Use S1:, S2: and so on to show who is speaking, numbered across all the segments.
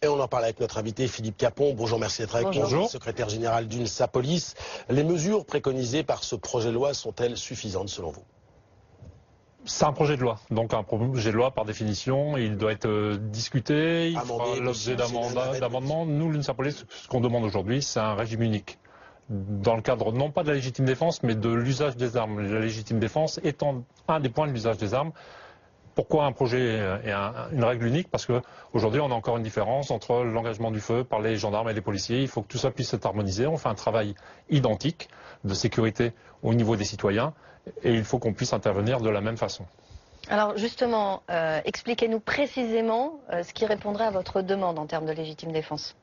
S1: Et on en parle avec notre invité Philippe Capon. Bonjour, merci d'être avec nous.
S2: Bonjour.
S1: Secrétaire général d'UNSA Police. Les mesures préconisées par ce projet de loi sont-elles suffisantes selon vous?
S2: C'est un projet de loi, donc un projet de loi par définition, il doit être discuté, il fera l'objet d'amendements. Nous, l'UNSA Police, ce qu'on demande aujourd'hui, c'est un régime unique. Dans le cadre non pas de la légitime défense, mais de l'usage des armes. La légitime défense étant un des points de l'usage des armes. Pourquoi un projet et une règle unique? Parce qu'aujourd'hui, on a encore une différence entre l'engagement du feu par les gendarmes et les policiers. Il faut que tout ça puisse être harmonisé. On fait un travail identique de sécurité au niveau des citoyens et il faut qu'on puisse intervenir de la même façon.
S3: Alors justement, expliquez-nous précisément ce qui répondrait à votre demande en termes de légitime défense.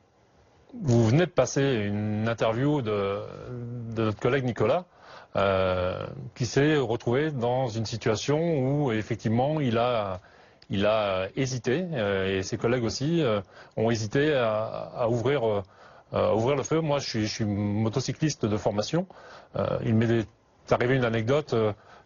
S2: Vous venez de passer une interview de notre collègue Nicolas. Qui s'est retrouvé dans une situation où effectivement il a hésité et ses collègues aussi ont hésité à ouvrir le feu. Moi je suis motocycliste de formation. Il m'est arrivé une anecdote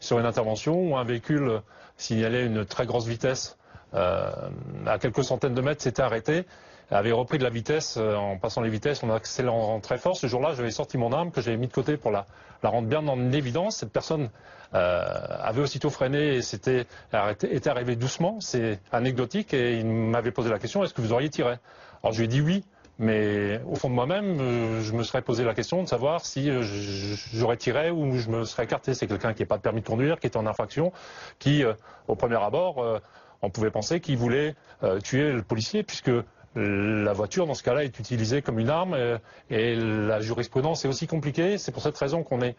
S2: sur une intervention où un véhicule signalait une très grosse vitesse à quelques centaines de mètres, s'était arrêté, avait repris de la vitesse en passant les vitesses, en accélérant très fort. Ce jour-là, j'avais sorti mon arme que j'avais mis de côté pour la rendre bien en évidence. Cette personne avait aussitôt freiné et était arrivée doucement. C'est anecdotique et il m'avait posé la question, est-ce que vous auriez tiré? Alors je lui ai dit oui, mais au fond de moi-même, je me serais posé la question de savoir si j'aurais tiré ou je me serais écarté. C'est quelqu'un qui n'a pas de permis de conduire, qui est en infraction, qui, au premier abord, on pouvait penser qu'il voulait tuer le policier puisque la voiture, dans ce cas-là, est utilisée comme une arme et la jurisprudence est aussi compliquée. C'est pour cette raison qu'on est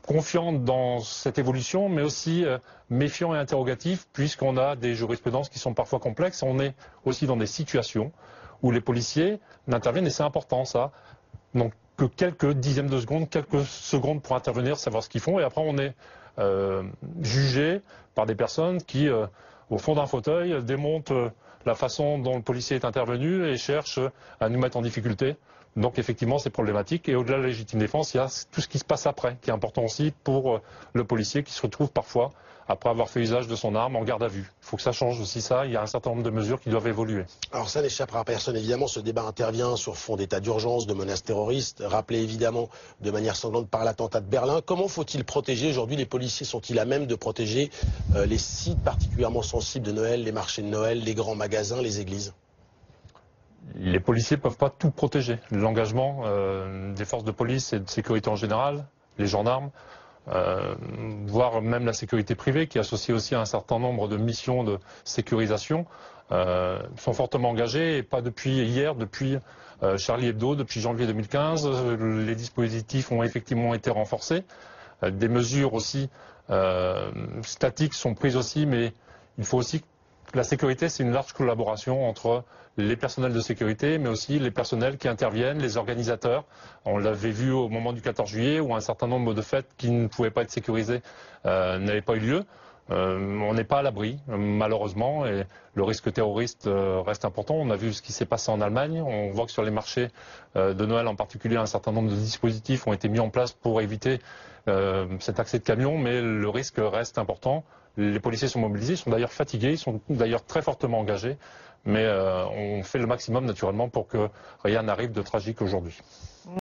S2: confiant dans cette évolution, mais aussi méfiant et interrogatif, puisqu'on a des jurisprudences qui sont parfois complexes. On est aussi dans des situations où les policiers n'interviennent, et c'est important ça. Donc que quelques dixièmes de seconde, quelques secondes pour intervenir, savoir ce qu'ils font, et après on est jugé par des personnes qui, au fond d'un fauteuil, démontent la façon dont le policier est intervenu et cherche à nous mettre en difficulté. Donc effectivement c'est problématique et au-delà de la légitime défense, il y a tout ce qui se passe après qui est important aussi pour le policier qui se retrouve parfois après avoir fait usage de son arme en garde à vue. Il faut que ça change aussi ça, il y a un certain nombre de mesures qui doivent évoluer.
S1: Alors ça n'échappera à personne évidemment, ce débat intervient sur fond d'état d'urgence, de menaces terroristes, rappelé évidemment de manière sanglante par l'attentat de Berlin. Comment faut-il protéger aujourd'hui? Les policiers sont-ils à même de protéger les sites particulièrement sensibles de Noël, les marchés de Noël, les grands magasins, les églises?
S2: Les policiers ne peuvent pas tout protéger. L'engagement des forces de police et de sécurité en général, les gendarmes, voire même la sécurité privée qui est associée aussi à un certain nombre de missions de sécurisation, sont fortement engagés et pas depuis hier, depuis Charlie Hebdo, depuis janvier 2015. Les dispositifs ont effectivement été renforcés. Des mesures aussi statiques sont prises aussi, mais il faut aussi la sécurité, c'est une large collaboration entre les personnels de sécurité, mais aussi les personnels qui interviennent, les organisateurs. On l'avait vu au moment du 14 juillet, où un certain nombre de fêtes qui ne pouvaient pas être sécurisées n'avaient pas eu lieu. On n'est pas à l'abri, malheureusement, et le risque terroriste reste important. On a vu ce qui s'est passé en Allemagne. On voit que sur les marchés de Noël en particulier, un certain nombre de dispositifs ont été mis en place pour éviter cet accès de camions, mais le risque reste important. Les policiers sont mobilisés, ils sont d'ailleurs fatigués, ils sont d'ailleurs très fortement engagés, mais on fait le maximum naturellement pour que rien n'arrive de tragique aujourd'hui.